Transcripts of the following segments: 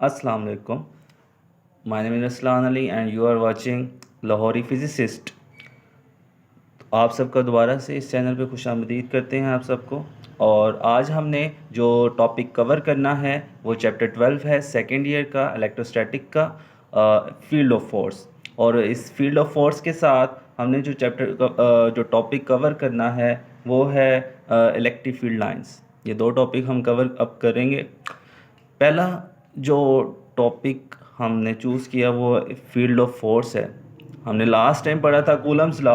Assalamu alaikum. My name is Aslan Ali and you are watching Lahori physicist. आप सबका दोबारा से इस चैनल पे खुशामदीद करते हैं आप सबको। और आज हमने जो टॉपिक कवर करना है वो चैप्टर 12 है, सेकेंड ईयर का, इलेक्ट्रोस्टैटिक का, फील्ड ऑफ फोर्स। और इस फील्ड ऑफ फोर्स के साथ हमने जो जो टॉपिक कवर करना है वो है इलेक्ट्रिक फील्ड लाइंस। ये दो टॉपिक हम कवर अप करेंगे। पहला जो टॉपिक हमने चूज़ किया वो फील्ड ऑफ फोर्स है। हमने लास्ट टाइम पढ़ा था कूलम्स लॉ।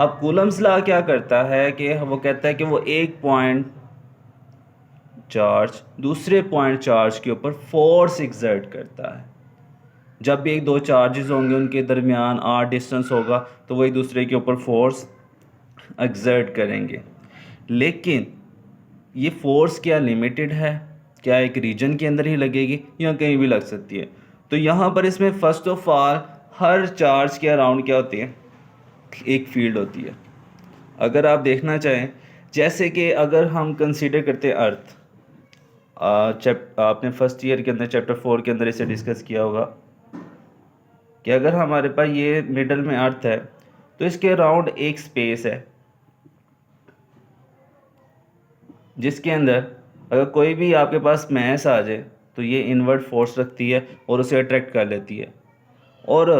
अब कूलम्स लॉ क्या करता है कि वो कहता है कि वो एक पॉइंट चार्ज दूसरे पॉइंट चार्ज के ऊपर फोर्स एक्सर्ट करता है। जब भी एक दो चार्जेस होंगे उनके दरमियान आर डिस्टेंस होगा तो वो एक दूसरे के ऊपर फोर्स एक्सर्ट करेंगे। लेकिन ये फोर्स क्या लिमिटेड है? क्या एक रीजन के अंदर ही लगेगी या कहीं भी लग सकती है? तो यहाँ पर इसमें first of all her charge के अराउंड क्या होती है? एक फील्ड होती है। अगर आप देखना चाहें, जैसे कि अगर हम कंसीडर करते हैं अर्थ, आपने फर्स्ट ईयर के अंदर चैप्टर 4 के अंदर इसे डिस्कस किया होगा कि अगर हमारे पास ये मिडल में अर्थ है तो इसके अराउंड एक स्पेस है जिसके अंदर अगर कोई भी आपके पास मैस आ जाए तो ये इनवर्ट फोर्स रखती है और उसे अट्रैक्ट कर लेती है। और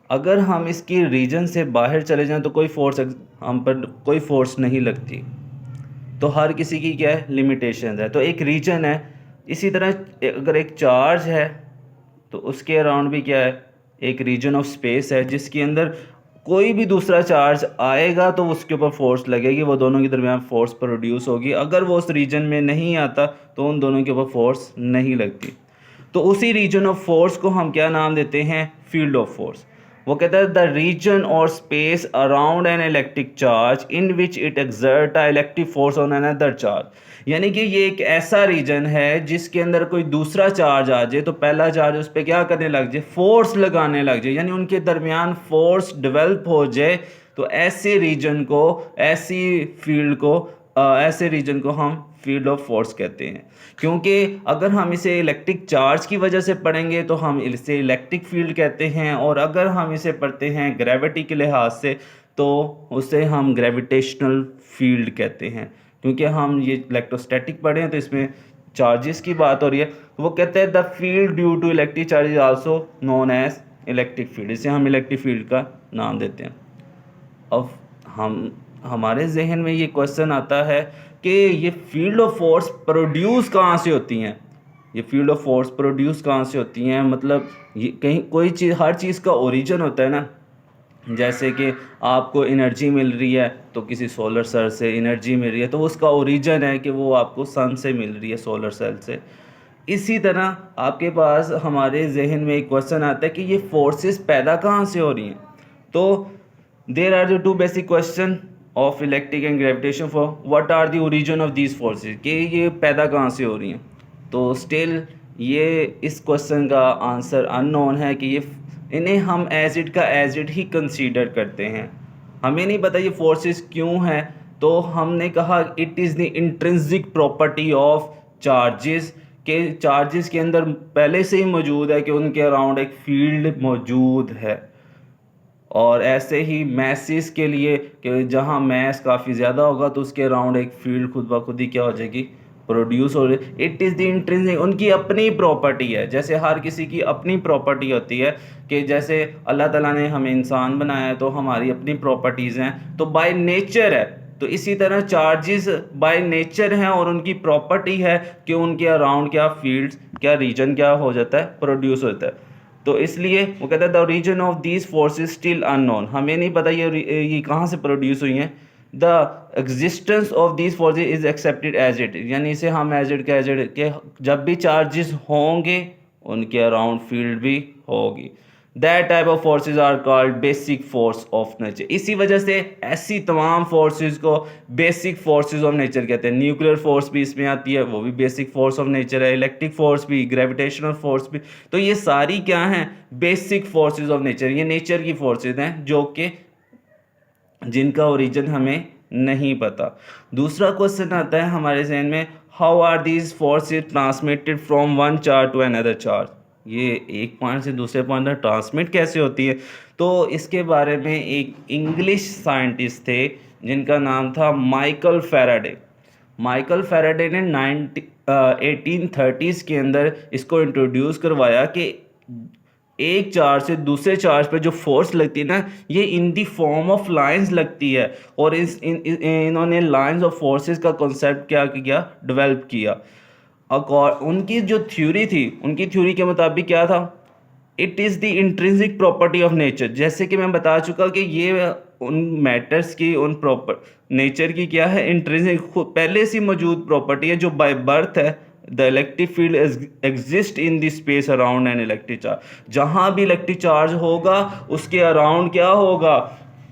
अगर हम इसकी रीजन से बाहर चले जाएं तो कोई फोर्स हम पर कोई फोर्स नहीं लगती। तो हर किसी की क्या है? लिमिटेशन है। तो एक रीजन है। इसी तरह अगर एक चार्ज है तो उसके अराउंड भी क्या है? एक रीजन ऑफ स्पेस है जिसके अंदर कोई भी दूसरा चार्ज आएगा तो उसके ऊपर फोर्स लगेगी, वो दोनों के दरमियान फोर्स प्रोड्यूस होगी। अगर वो उस रीजन में नहीं आता तो उन दोनों के ऊपर फोर्स नहीं लगती। तो उसी रीजन ऑफ फोर्स को हम क्या नाम देते हैं? Field of force. वो कहता है द रीजन और space around an electric charge in which it exert a electric force on another charge. यानी कि ये एक ऐसा रीजन है जिसके अंदर कोई दूसरा चार्ज आ जाए तो पहला चार्ज उस पर क्या करने लग जाए? फोर्स लगाने लग जाए, यानी उनके दरमियान फोर्स डेवलप हो जाए। तो ऐसे रीजन को, ऐसी फील्ड को, ऐसे रीजन को हम फील्ड ऑफ फोर्स कहते हैं। क्योंकि अगर हम इसे इलेक्ट्रिक चार्ज की वजह से पढ़ेंगे तो हम इसे इलेक्ट्रिक फील्ड कहते हैं, और अगर हम इसे पढ़ते हैं ग्रेविटी के लिहाज से तो उसे हम ग्रेविटेशनल फील्ड कहते हैं। क्योंकि हम ये इलेक्ट्रोस्टैटिक पढ़े हैं तो इसमें चार्जेस की बात हो रही है। तो वो कहते हैं the field due to electric charge is also known as electric field. इसे हम इलेक्ट्रिक फील्ड का नाम देते हैं। अब हमारे जहन में ये क्वेश्चन आता है कि ये फील्ड ऑफ फोर्स प्रोड्यूस कहाँ से होती हैं? ये फील्ड ऑफ फोर्स प्रोड्यूस कहाँ से होती हैं? मतलब ये कहीं कोई चीज़, हर चीज़ का ओरिजिन होता है ना। जैसे कि आपको एनर्जी मिल रही है तो किसी सोलर सेल से एनर्जी मिल रही है तो उसका ओरिजिन है कि वो आपको सन से मिल रही है, सोलर सेल से। इसी तरह आपके पास हमारे जहन में एक क्वेश्चन आता है कि ये फोर्सेस पैदा कहाँ से हो रही हैं। तो there are the two basic question of electric and gravitation for what are the origin of these forces, कि ये पैदा कहाँ से हो रही हैं। तो स्टिल ये इस क्वेश्चन का आंसर अननोन है कि ये इन्हें हम एज इट का एज इट ही कंसीडर करते हैं। हमें नहीं पता ये फोर्सेस क्यों हैं। तो हमने कहा it is the intrinsic property of charges, के चार्जेस के अंदर पहले से ही मौजूद है कि उनके अराउंड एक फील्ड मौजूद है। और ऐसे ही मैसेस के लिए कि जहाँ मैस काफ़ी ज़्यादा होगा तो उसके अराउंड एक फील्ड खुद ब खुद ही क्या हो जाएगी? प्रोड्यूस हो जाएगी। इट इज़ द इंट्रिंसिक, उनकी अपनी प्रॉपर्टी है। जैसे हर किसी की अपनी प्रॉपर्टी होती है कि जैसे अल्लाह ताला ने हमें इंसान बनाया है तो हमारी अपनी प्रॉपर्टीज़ हैं, तो बाय नेचर है। तो इसी तरह चार्जेस बाय नेचर हैं और उनकी प्रॉपर्टी है कि उनके अराउंड क्या फील्ड्स, क्या रीजन क्या हो जाता है? प्रोड्यूस होता है। तो इसलिए वो कहता है the reason of these forces still unknown. हमें नहीं पता ये कहाँ से प्रोड्यूस हुई हैं। The existence of these forces is accepted as it, यानी इसे हम एज इट के जब भी चार्जेस होंगे उनके अराउंड फील्ड भी होगी। That type of forces are called basic force of nature. इसी वजह से ऐसी तमाम फोर्सेज को बेसिक फोर्सेज ऑफ नेचर कहते हैं। न्यूक्लियर फोर्स भी इसमें आती है, वो भी बेसिक फोर्स ऑफ नेचर है। इलेक्ट्रिक फोर्स भी, ग्रेविटेशनल फोर्स भी। तो ये सारी क्या हैं? Basic forces of nature. ये नेचर की फोर्सेज हैं जो कि जिनका ओरिजिन हमें नहीं पता। दूसरा क्वेश्चन आता है हमारे जहन में, how are these forces transmitted from one charge to another charge. ये एक पॉइंट से दूसरे पॉइंट तक ट्रांसमिट कैसे होती है। तो इसके बारे में एक इंग्लिश साइंटिस्ट थे जिनका नाम था माइकल फैराडे। माइकल फैराडे ने 1830s के अंदर इसको इंट्रोड्यूस करवाया कि एक चार्ज से दूसरे चार्ज पे जो फोर्स लगती है ना, ये इन दी फॉर्म ऑफ लाइंस लगती है। और इन्होंने लाइंस ऑफ फोर्सेस का कॉन्सेप्ट क्या किया, डेवलप किया। उनकी जो थ्योरी थी, उनकी थ्योरी के मुताबिक क्या था, it is the intrinsic property of nature. जैसे कि मैं बता चुका कि ये उन मैटर्स की, उन प्रॉपर नेचर की क्या है, इंट्रिंसिक पहले से मौजूद प्रॉपर्टी है जो बाय बर्थ है। The electric field exist in the space around an electric charge. जहाँ भी इलेक्ट्रिक चार्ज होगा उसके अराउंड क्या होगा,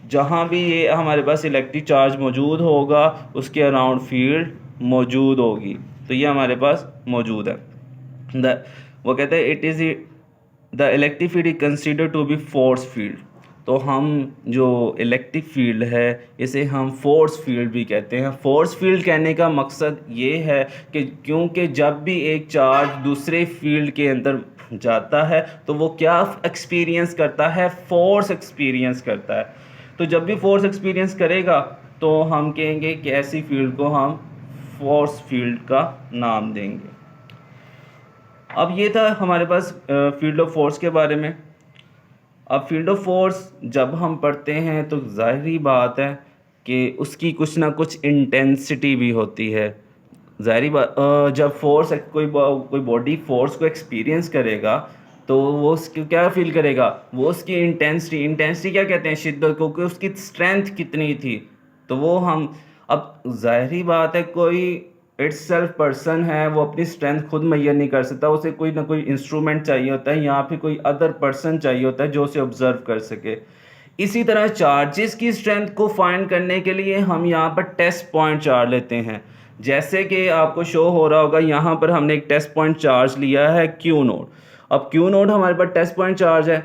जहाँ भी ये हमारे पास इलेक्ट्रिक चार्ज मौजूद होगा उसके अराउंड फील्ड मौजूद होगी। तो ये हमारे पास मौजूद है। वो कहते हैं it is the electric field is consider to be force field. तो हम जो इलेक्ट्रिक फील्ड है इसे हम फोर्स फील्ड भी कहते हैं। फोर्स फील्ड कहने का मकसद ये है कि क्योंकि जब भी एक चार्ज दूसरे फील्ड के अंदर जाता है तो वो क्या एक्सपीरियंस करता है, फोर्स एक्सपीरियंस करता है। तो जब भी फोर्स एक्सपीरियंस करेगा तो हम कहेंगे कि ऐसी फील्ड को हम फोर्स फील्ड का नाम देंगे। अब ये था हमारे पास फील्ड ऑफ फोर्स के बारे में। अब फील्ड ऑफ फोर्स जब हम पढ़ते हैं तो ज़ाहिरी बात है कि उसकी कुछ ना कुछ इंटेंसिटी भी होती है। ज़ाहिरी बात, जब फोर्स कोई बॉडी फोर्स को एक्सपीरियंस करेगा तो वो उसकी क्या फील करेगा, वो उसकी इंटेंसिटी क्या कहते हैं, शिद्दत को, कि उसकी स्ट्रेंथ कितनी थी। तो वो हम, अब ज़ाहिरी बात है कोई इट्स सेल्फ पर्सन है, वो अपनी स्ट्रेंथ खुद मुहैया नहीं कर सकता, उसे कोई ना कोई इंस्ट्रूमेंट चाहिए होता है या फिर कोई अदर पर्सन चाहिए होता है जो उसे ऑब्जर्व कर सके। इसी तरह चार्जेस की स्ट्रेंथ को फाइंड करने के लिए हम यहाँ पर टेस्ट पॉइंट चार्ज लेते हैं। जैसे कि आपको शो हो रहा होगा, यहाँ पर हमने एक टेस्ट पॉइंट चार्ज लिया है क्यू नोड। अब क्यू नोड हमारे पास टेस्ट पॉइंट चार्ज है,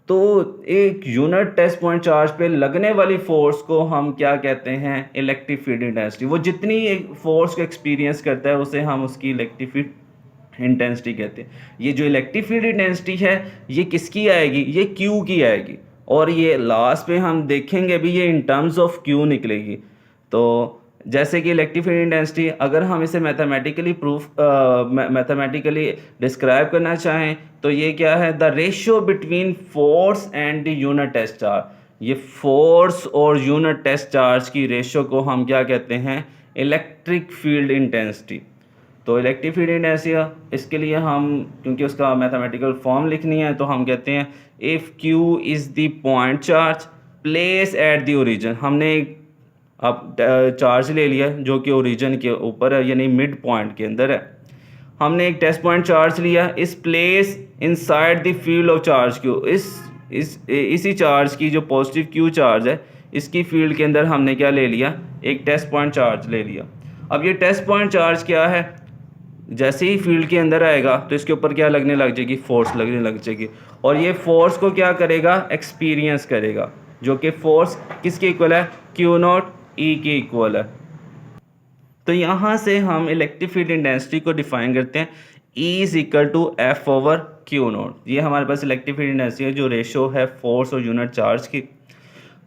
तो एक यूनिट टेस्ट पॉइंट चार्ज पे लगने वाली फोर्स को हम क्या कहते हैं, इलेक्ट्रिक फील्ड इंटेंसिटी। वो जितनी एक फोर्स को एक्सपीरियंस करता है उसे हम उसकी इलेक्ट्रिक फील्ड इंटेंसिटी कहते हैं। ये जो इलेक्ट्रिक फील्ड इंटेंसिटी है ये किसकी आएगी, ये क्यू की आएगी। और ये लास्ट में हम देखेंगे भी ये इन टर्म्स ऑफ क्यू निकलेगी। तो जैसे कि इलेक्ट्रिक फील्ड इंटेंसिटी अगर हम इसे मैथमेटिकली डिस्क्राइब करना चाहें तो ये क्या है, the ratio between force and the unit test charge. ये फोर्स और यूनिट टेस्ट चार्ज की रेशियो को हम क्या कहते हैं, इलेक्ट्रिक फील्ड इंटेंसिटी। तो इलेक्ट्रिक फील्ड इंटेंसिटी, इसके लिए हम क्योंकि उसका मैथमेटिकल फॉर्म लिखनी है तो हम कहते हैं if Q is the point charge place at the origin. हमने अब चार्ज ले लिया जो कि ओरिजिन के ऊपर है, यानी मिड पॉइंट के अंदर है। हमने एक टेस्ट पॉइंट चार्ज लिया, इस place inside the field of charge Q. इसी चार्ज की जो पॉजिटिव क्यू चार्ज है इसकी फील्ड के अंदर हमने क्या ले लिया, एक टेस्ट पॉइंट चार्ज ले लिया। अब ये टेस्ट पॉइंट चार्ज क्या है, जैसे ही फील्ड के अंदर आएगा तो इसके ऊपर क्या लगने लग जाएगी, फोर्स लगने लग जाएगी। और ये फोर्स को क्या करेगा, एक्सपीरियंस करेगा, जो कि फोर्स किसके इक्वल है, क्यू नॉट ई के इक्वल है। तो यहाँ से हम इलेक्ट्रिक फील्ड इंटेंसिटी को डिफाइन करते हैं, E is equal to F over Q naught. ये हमारे पास इलेक्ट्रिक फील्ड इंटेंसिटी है जो रेशो है फोर्स और यूनिट चार्ज की।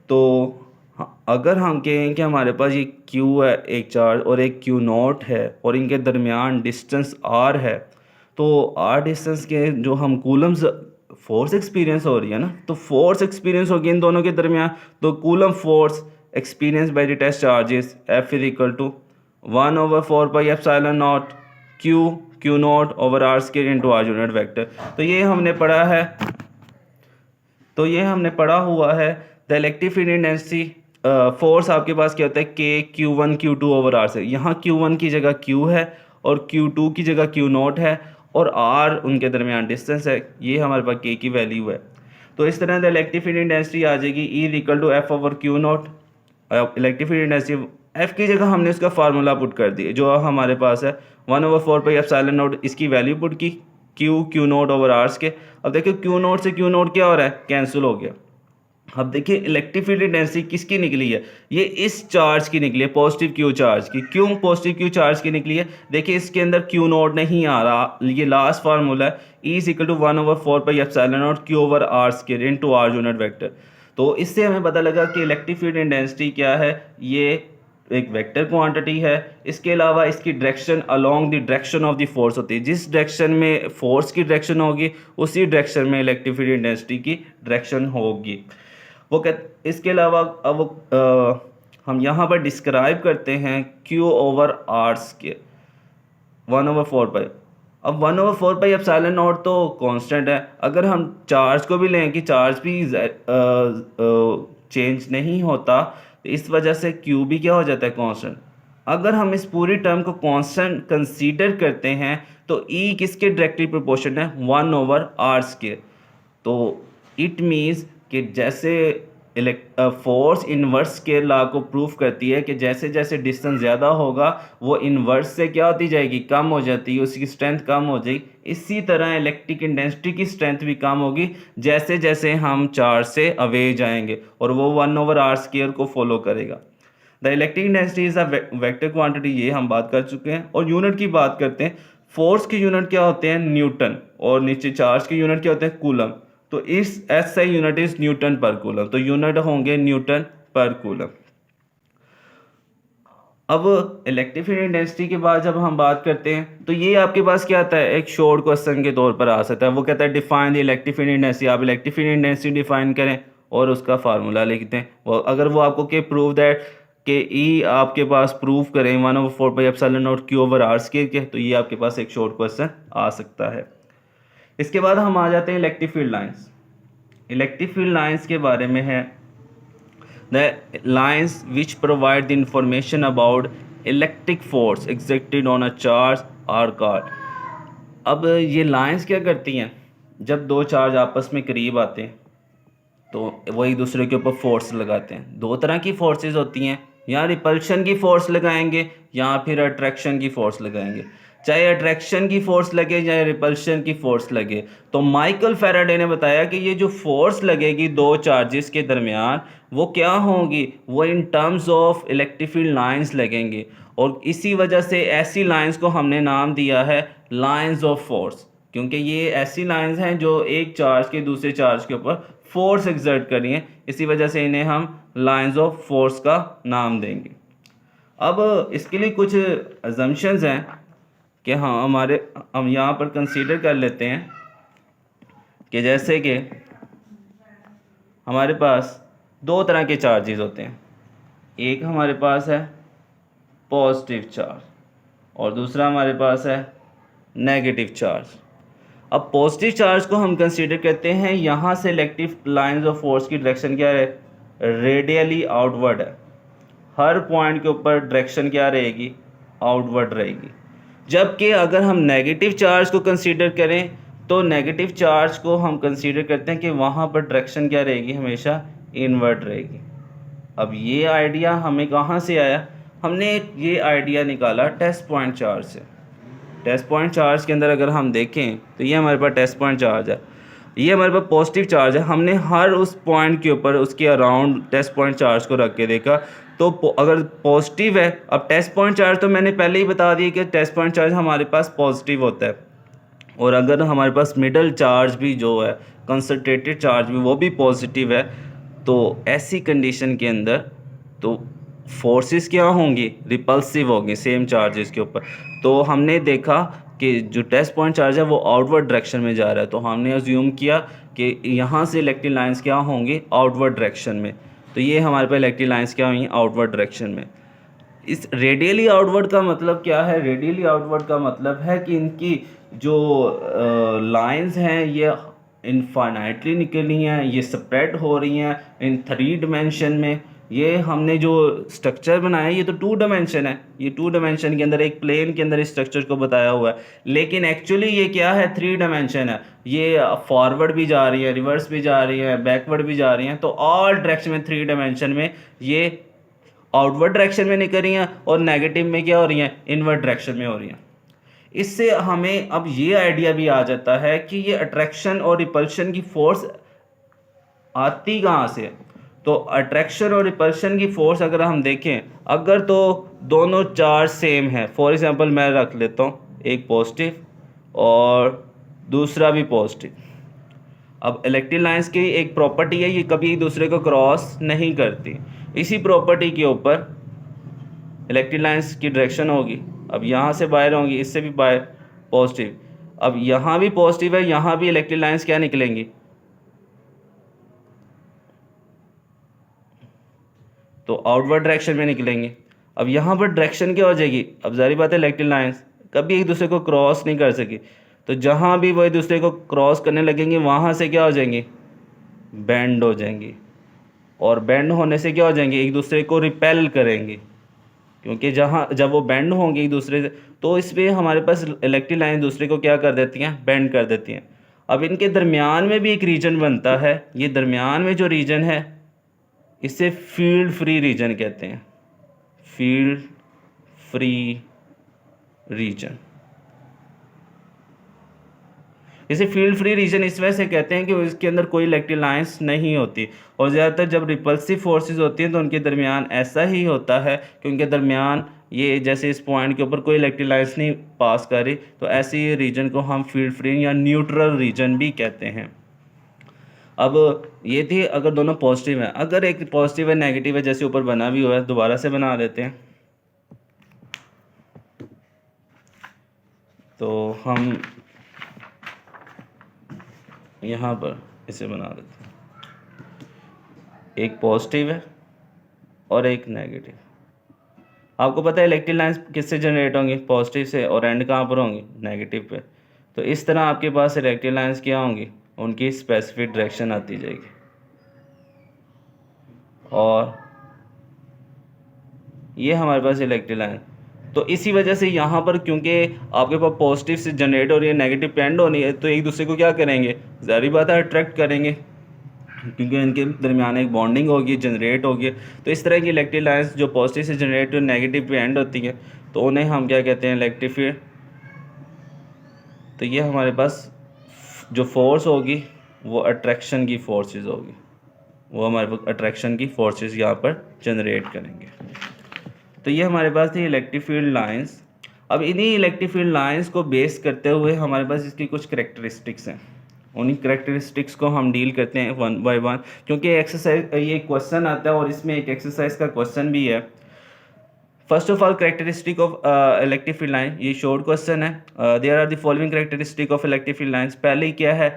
तो अगर हम कहें कि हमारे पास ये Q है एक चार्ज और एक Q नॉट है और इनके दरमियान डिस्टेंस R है, तो R डिस्टेंस के जो हम कूलम्स फोर्स एक्सपीरियंस हो रही है ना, तो फोर्स एक्सपीरियंस होगी इन दोनों के दरमियान। तो coulomb force experience by the test charges F is equal to 1/4 pi epsilon naught Q naught over R square into R unit vector. तो ये हमने पढ़ा हुआ है the electric field intensity. Force आपके पास क्या होता है, K Q1 Q2 over R से। यहाँ Q1 की जगह Q है और Q2 की जगह Q नॉट है और R उनके दरमियान डिस्टेंस है, ये हमारे पास K की वैल्यू है। तो इस तरह द इलेक्ट्रिक फील्ड इंटेंसिटी आ जाएगी E equal to F over Q naught. Electric field intensity F की जगह हमने उसका फार्मूला पुट कर दिया जो हमारे पास है 1/4 पाई एप्सिलॉन नॉट, इसकी वैल्यू पुट की Q नॉट ओवर R के। अब देखो Q नॉट से Q नॉट क्या हो रहा है, कैंसिल हो गया। अब देखिए इलेक्ट्रिक फील्ड इंटेंसिटी किसकी निकली है, ये इस चार्ज की निकली है, पॉजिटिव क्यू चार्ज की। क्यों पॉजिटिव क्यू चार्ज की निकली है, देखिए इसके अंदर क्यू नोट नहीं आ रहा, ये लास्ट फार्मूला है E is equal to 1/4πε0 Q/r² into r unit vector. तो इससे हमें पता लगा कि इलेक्ट्रिक फील्ड इंटेंसिटी क्या है, ये एक वेक्टर क्वांटिटी है। इसके अलावा इसकी direction along the direction of the force होती है, जिस डायरेक्शन में फोर्स की डायरेक्शन होगी उसी डायरेक्शन में इलेक्ट्रिक फील्ड इंटेंसिटी की डायरेक्शन होगी। वो कह इसके अलावा अब हम यहाँ पर डिस्क्राइब करते हैं Q/r², 1/4π। अब 1/4πε0 तो कांस्टेंट है, अगर हम चार्ज को भी लें कि चार्ज भी चेंज नहीं होता, तो इस वजह से Q भी क्या हो जाता है, कांस्टेंट। अगर हम इस पूरी टर्म को कांस्टेंट कंसीडर करते हैं तो E किसके डायरेक्टली प्रोपोर्शन है, 1/r²। तो इट मीन्स कि जैसे फोर्स इन्वर्स के लॉ को प्रूफ करती है कि जैसे जैसे डिस्टेंस ज़्यादा होगा वो इन्वर्स से क्या होती जाएगी, कम हो जाती है, उसकी स्ट्रेंथ कम हो जाएगी। इसी तरह इलेक्ट्रिक इंटेंसिटी की स्ट्रेंथ भी कम होगी जैसे जैसे हम चार्ज से अवे जाएंगे, और वो 1/r² को फॉलो करेगा। The electric intensity is a vector quantity, ये हम बात कर चुके हैं। और यूनिट की बात करते हैं, फोर्स के यूनिट क्या होते हैं, न्यूटन, और नीचे चार्ज के यूनिट क्या होते हैं, कूलम। तो इस SI यूनिट इज न्यूटन पर कूलम, तो यूनिट होंगे न्यूटन पर कूलम। अब इलेक्ट्रिक फील्ड इंटेंसिटी के बाद जब हम बात करते हैं तो ये आपके पास क्या आता है, एक शॉर्ट क्वेश्चन के तौर पर आ सकता है। वो कहता है define the electric field intensity, आप इलेक्ट्रिक फील्ड इंटेंसिटी डिफाइन करें और उसका फार्मूला लिखते हैं। वो अगर वो आपको के प्रूव दैट कि E आपके पास प्रूफ करें 1/4πε0 Q/r² के, तो ये आपके पास एक शॉर्ट क्वेश्चन आ सकता है। इसके बाद हम आ जाते हैं electric field lines. Electric field lines के बारे में है, the lines which provide the information about electric force exerted on a charge are called. अब ये लाइंस क्या करती हैं, जब दो चार्ज आपस में करीब आते हैं तो वो एक दूसरे के ऊपर फोर्स लगाते हैं। दो तरह की फोर्सेस होती हैं, या रिपल्शन की फोर्स लगाएंगे या फिर अट्रैक्शन की फोर्स लगाएंगे। चाहे अट्रैक्शन की फोर्स लगे या रिपल्शन की फोर्स लगे, तो माइकल फैराडे ने बताया कि ये जो फोर्स लगेगी दो चार्जेस के दरमियान वो क्या होंगी, वो in terms of electric field lines लगेंगी। और इसी वजह से ऐसी लाइंस को हमने नाम दिया है लाइंस ऑफ फोर्स, क्योंकि ये ऐसी लाइंस हैं जो एक चार्ज के दूसरे चार्ज के ऊपर फोर्स एक्सर्ट कर रही हैं, इसी वजह से इन्हें हम लाइंस ऑफ फोर्स का नाम देंगे। अब इसके लिए कुछ अजम्पशंस हैं कि हाँ हम यहाँ पर कंसीडर कर लेते हैं कि जैसे कि हमारे पास दो तरह के चार्जेस होते हैं, एक हमारे पास है पॉजिटिव चार्ज और दूसरा हमारे पास है नेगेटिव चार्ज। अब पॉजिटिव चार्ज को हम कंसीडर करते हैं, यहाँ से इलेक्ट्रिक लाइंस ऑफ फोर्स की डायरेक्शन क्या है, रेडियली आउटवर्ड है। हर पॉइंट के ऊपर डायरेक्शन क्या रहेगी, आउटवर्ड रहेगी। जबकि अगर हम नेगेटिव चार्ज को कंसीडर करें तो नेगेटिव चार्ज को हम कंसीडर करते हैं कि वहाँ पर डायरेक्शन क्या रहेगी, हमेशा इनवर्ड रहेगी। अब ये आइडिया हमें कहाँ से आया, हमने ये आइडिया निकाला टेस्ट पॉइंट चार्ज से। टेस्ट पॉइंट चार्ज के अंदर अगर हम देखें तो ये हमारे पास टेस्ट पॉइंट चार्ज है, ये हमारे पास पॉजिटिव चार्ज है। हमने हर उस पॉइंट के ऊपर उसके अराउंड टेस्ट पॉइंट चार्ज को रख के देखा, तो अगर पॉजिटिव है, अब टेस्ट पॉइंट चार्ज तो मैंने पहले ही बता दिया कि टेस्ट पॉइंट चार्ज हमारे पास पॉजिटिव होता है, और अगर हमारे पास मिडल चार्ज भी जो है, कंसंट्रेटेड चार्ज भी, वो भी पॉजिटिव है, तो ऐसी कंडीशन के अंदर तो फोर्सेस क्या होंगी, रिपल्सिव होंगी सेम चार्जेस के ऊपर। तो हमने देखा कि जो टेस्ट पॉइंट चार्ज है वो आउटवर्ड डायरेक्शन में जा रहा है, तो हमने अज्यूम किया कि यहाँ से इलेक्ट्रिक लाइंस क्या होंगी, आउटवर्ड डायरेक्शन में। तो ये हमारे पास इलेक्ट्रिक लाइंस क्या हुई, आउटवर्ड डायरेक्शन में। इस रेडियली आउटवर्ड का मतलब क्या है, रेडियली आउटवर्ड का मतलब है कि इनकी जो लाइंस हैं ये इनफाइनाइटली निकली हैं, ये स्प्रेड हो रही हैं इन 3 डिमेंशन में। ये हमने जो स्ट्रक्चर बनाया ये तो 2 डिमेंशन है, ये 2 डिमेंशन के अंदर एक प्लेन के अंदर इस स्ट्रक्चर को बताया हुआ है, लेकिन एक्चुअली ये क्या है, 3 डिमेंशन है। ये फॉरवर्ड भी जा रही है, रिवर्स भी जा रही है, बैकवर्ड भी जा रही हैं, तो ऑल डायरेक्शन में 3 डिमेंशन में ये आउटवर्ड डायरेक्शन में निकल रही हैं, और नेगेटिव में क्या हो रही हैं, इनवर्ड डायरेक्शन में हो रही हैं। इससे हमें अब ये आइडिया भी आ जाता है कि ये अट्रैक्शन और रिपल्शन की फोर्स आती कहाँ से है? तो अट्रैक्शन और रिपल्शन की फोर्स अगर हम देखें, अगर तो दोनों चार्ज सेम है, फॉर एग्जांपल मैं रख लेता हूँ एक पॉजिटिव और दूसरा भी पॉजिटिव। अब इलेक्ट्रिक लाइंस की एक प्रॉपर्टी है, ये कभी एक दूसरे को क्रॉस नहीं करती। इसी प्रॉपर्टी के ऊपर इलेक्ट्रिक लाइंस की डायरेक्शन होगी, अब यहाँ से बाहर होंगी, इससे भी बाहर पॉजिटिव। अब यहाँ भी पॉजिटिव है, यहाँ भी इलेक्ट्रिक लाइंस क्या निकलेंगी, तो आउटवर्ड डायरेक्शन में निकलेंगे। अब यहाँ पर डायरेक्शन क्या हो जाएगी, अब जारी बात है इलेक्ट्रिक लाइंस कभी एक दूसरे को क्रॉस नहीं कर सकी, तो जहाँ भी वो एक दूसरे को क्रॉस करने लगेंगे वहाँ से क्या हो जाएंगी, बेंड हो जाएंगी। और बेंड होने से क्या हो जाएंगे, एक दूसरे को रिपेल करेंगे, क्योंकि जब वो बेंड होंगे एक दूसरे से, तो इस पर हमारे पास इलेक्ट्रिक लाइन दूसरे को क्या कर देती हैं, बेंड कर देती हैं। अब इनके दरमियान में भी एक रीजन बनता है, ये दरमियान में जो रीजन है इसे फील्ड फ्री रीजन कहते हैं, फील्ड फ्री रीजन। इसे फील्ड फ्री रीजन इस वजह से कहते हैं कि इसके अंदर कोई इलेक्ट्रिक लाइंस नहीं होती, और ज़्यादातर जब रिपल्सिव फोर्सेस होती हैं तो उनके दरमियान ऐसा ही होता है कि उनके दरमियान ये जैसे इस पॉइंट के ऊपर कोई इलेक्ट्रिक लाइंस नहीं पास कर रही, तो ऐसी रीजन को हम फील्ड फ्री या न्यूट्रल रीजन भी कहते हैं। अब ये थी अगर दोनों पॉजिटिव हैं, अगर एक पॉजिटिव है नेगेटिव है, जैसे ऊपर बना भी हुआ है, दोबारा से बना देते हैं। तो हम यहाँ पर इसे बना देते हैं, एक पॉजिटिव है और एक नेगेटिव। आपको पता है इलेक्ट्रिक लाइंस किससे जनरेट होंगी, पॉजिटिव से, और एंड कहाँ पर होंगी, नेगेटिव पे। तो इस तरह आपके पास इलेक्ट्रिक लाइंस क्या होंगी, उनकी स्पेसिफिक डायरेक्शन आती जाएगी। और ये हमारे पास इलेक्ट्रिक लाइन, तो इसी वजह से यहाँ पर क्योंकि आपके पास पॉजिटिव से जनरेट हो रही है, नेगेटिव पे एंड होनी है, तो एक दूसरे को क्या करेंगे, ज़ाहिर बात है अट्रैक्ट करेंगे, क्योंकि इनके दरमियान एक बॉन्डिंग होगी, जनरेट होगी। तो इस तरह की इलेक्ट्रिक लाइंस जो पॉजिटिव से जनरेट और नेगेटिव पे एंड होती हैं, तो उन्हें हम क्या कहते हैं, इलेक्ट्रिक फील्ड। तो ये हमारे पास जो फोर्स होगी वो अट्रैक्शन की फोर्सेस होगी, वो हमारे पास अट्रैक्शन की फोर्सेस यहाँ पर जनरेट करेंगे। तो ये हमारे पास थी इलेक्ट्रिक फील्ड लाइंस। अब इन्हीं इलेक्ट्रिक फील्ड लाइंस को बेस करते हुए हमारे पास इसकी कुछ करेक्टरिस्टिक्स हैं, उन्हीं करेक्टरिस्टिक्स को हम डील करते हैं वन बाय वन, क्योंकि एक्सरसाइज ये क्वेश्चन आता है और इसमें एक एक्सरसाइज का क्वेश्चन भी है। First of all characteristic of electric field line, ये शॉर्ट क्वेश्चन है। There are the following characteristic of electric field lines. पहले क्या है,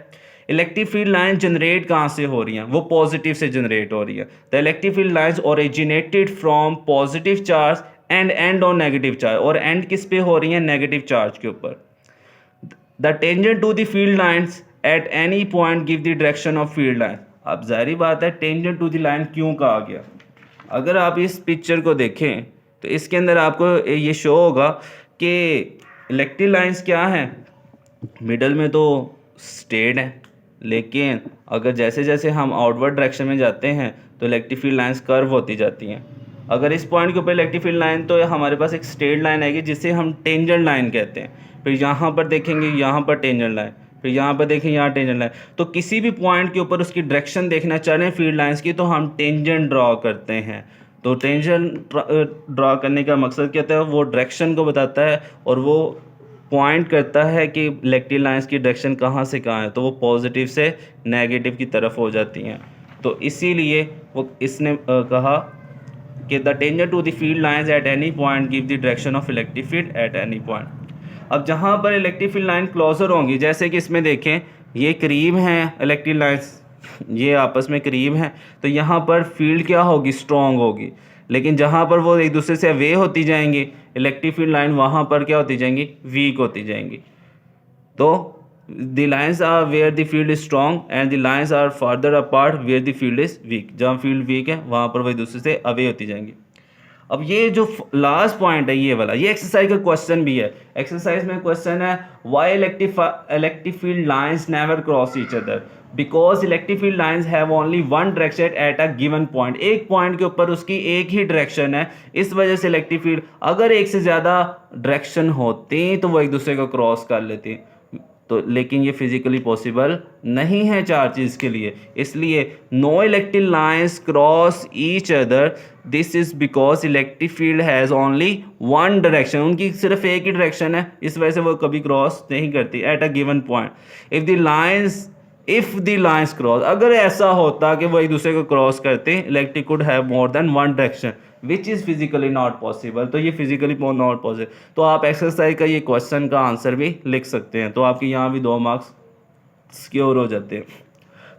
इलेक्ट्रिक फील्ड लाइन जनरेट कहाँ से हो रही हैं, वो पॉजिटिव से जनरेट हो रही है। The electric field lines originated from positive charge and end on negative charge, और एंड किस पे हो रही है, नेगेटिव चार्ज के ऊपर। The tangent to the field lines at any point give the direction of field line. अब जाहिर बात है टेंजेंट टू द लाइन क्यों कहा गया, अगर आप इस पिक्चर को देखें तो इसके अंदर आपको ये शो होगा कि इलेक्ट्रिक लाइंस क्या है, मिडल में तो स्ट्रेट है, लेकिन अगर जैसे जैसे हम आउटवर्ड डायरेक्शन में जाते हैं तो इलेक्ट्रिक फील्ड लाइंस कर्व होती जाती हैं। अगर इस पॉइंट के ऊपर इलेक्ट्रिक फील्ड लाइन, तो हमारे पास एक स्ट्रेट लाइन आएगी जिसे हम टेंजेंट लाइन कहते हैं। फिर यहाँ पर देखेंगे, यहाँ पर टेंजेंट लाइन, फिर यहाँ पर देखें, यहाँ टेंजेंट लाइन। तो किसी भी पॉइंट के ऊपर उसकी डायरेक्शन देखना चाह रहे हैं फील्ड लाइंस की, तो हम टेंजेंट ड्रॉ करते हैं। तो टेंजेंट ड्रॉ करने का मकसद क्या होता है, वो डायरेक्शन को बताता है और वो पॉइंट करता है कि इलेक्ट्रिक लाइंस की डायरेक्शन कहाँ से कहाँ है, तो वो पॉजिटिव से नेगेटिव की तरफ हो जाती हैं। तो इसीलिए वो इसने कहा कि the tangent to the field lines at any point give the direction of electric field at any point. अब जहाँ पर इलेक्ट्रिक फील्ड लाइन क्लोजर होंगी, जैसे कि इसमें देखें ये करीब हैं इलेक्ट्रिक लाइंस, ये आपस में करीब हैं, तो यहाँ पर फील्ड क्या होगी, स्ट्रॉन्ग होगी। लेकिन जहाँ पर वो एक दूसरे से अवे होती जाएंगी इलेक्ट्रिक फील्ड लाइन, वहाँ पर क्या होती जाएंगी, वीक होती जाएंगी। तो the lines are where the field is strong and the lines are farther apart where the field is weak. जहाँ फील्ड वीक है वहाँ पर वो एक दूसरे से अवे होती जाएंगी। अब ये जो लास्ट पॉइंट है ये वाला, ये एक्सरसाइज का क्वेश्चन भी है। एक्सरसाइज में क्वेश्चन है why electric field lines never cross each other, because electric field lines have only one direction at a given point. एक पॉइंट के ऊपर उसकी एक ही डायरेक्शन है, इस वजह से इलेक्ट्रिक फील्ड, अगर एक से ज़्यादा डायरेक्शन होती तो वो एक दूसरे को क्रॉस कर लेती। तो लेकिन ये फिज़िकली पॉसिबल नहीं है चार्जेस के लिए, इसलिए no electric lines cross each other, this is because electric field has only one direction, उनकी सिर्फ एक ही डायरेक्शन है, इस वजह से वो कभी क्रॉस नहीं करती at a given point. If the lines cross, अगर ऐसा होता कि वो एक दूसरे को क्रॉस करते, electric could have more than one direction which is physically not possible, तो ये फिजिकली नॉट पॉसिबल। तो आप एक्सरसाइज का ये क्वेश्चन का आंसर भी लिख सकते हैं, तो आपके यहाँ भी 2 मार्क्स सिक्योर हो जाते हैं।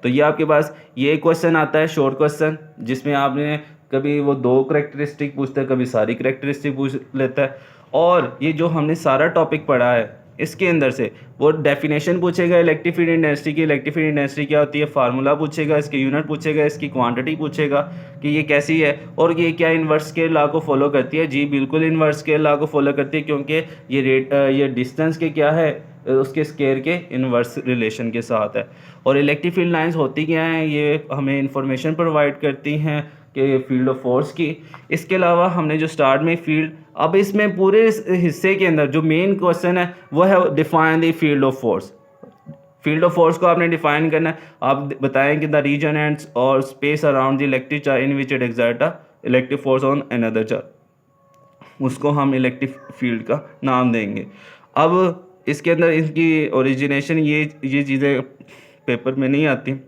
तो ये आपके पास ये क्वेश्चन आता है शॉर्ट क्वेश्चन, जिसमें आपने कभी वो 2 करेक्टरिस्टिक पूछता है, कभी सारी करेक्टरिस्टिक पूछ लेता है। और ये जो हमने सारा टॉपिक पढ़ा है इसके अंदर से वो डेफिनेशन पूछेगा इलेक्ट्रिक फील्ड इंटेंसिटी की, इलेक्ट्रिक फील्ड इंटेंसिटी क्या होती है, फार्मूला पूछेगा, इसके यूनिट पूछेगा, इसकी क्वांटिटी पूछेगा कि ये कैसी है, और ये क्या इन्वर्स स्केल लॉ को फॉलो करती है। जी बिल्कुल इन्वर्स स्केल लॉ को फॉलो करती है, क्योंकि ये डिस्टेंस के क्या है, उसके स्केयर के इन्वर्स रिलेशन के साथ है। और इलेक्ट्रिक फील्ड लाइंस होती क्या हैं, ये हमें इंफॉर्मेशन प्रोवाइड करती हैं कि फील्ड ऑफ फोर्स की। इसके अलावा हमने जो स्टार्ट में फील्ड, अब इसमें पूरे हिस्से के अंदर जो मेन क्वेश्चन है वो है define the field of force. Field of force को आपने डिफाइन करना है, आप बताएं कि द रीजन एंड और space around the electric charge in which it exert a electric force on another charge, उसको हम इलेक्ट्रिक फील्ड का नाम देंगे। अब इसके अंदर इनकी ओरिजिनेशन ये चीज़ें पेपर में नहीं आती।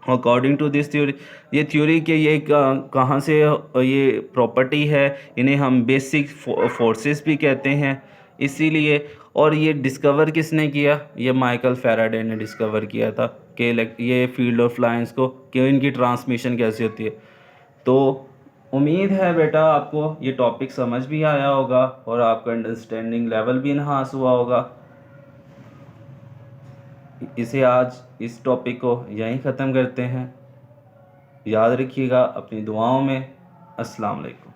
अकॉर्डिंग टू दिस थ्योरी, ये थ्योरी के ये कहाँ से ये प्रॉपर्टी है, इन्हें हम बेसिक फोर्सेस भी कहते हैं इसीलिए। और ये डिस्कवर किसने किया, ये माइकल फैराडे ने डिस्कवर किया था कि ये फील्ड ऑफ लाइंस को, कि इनकी ट्रांसमिशन कैसे होती है। तो उम्मीद है बेटा आपको ये टॉपिक समझ भी आया होगा और आपका अंडरस्टैंडिंग लेवल भी इन्हांस हुआ होगा। आज इस टॉपिक को यहीं ख़त्म करते हैं। याद रखिएगा अपनी दुआओं में। अस्सलाम वालेकुम।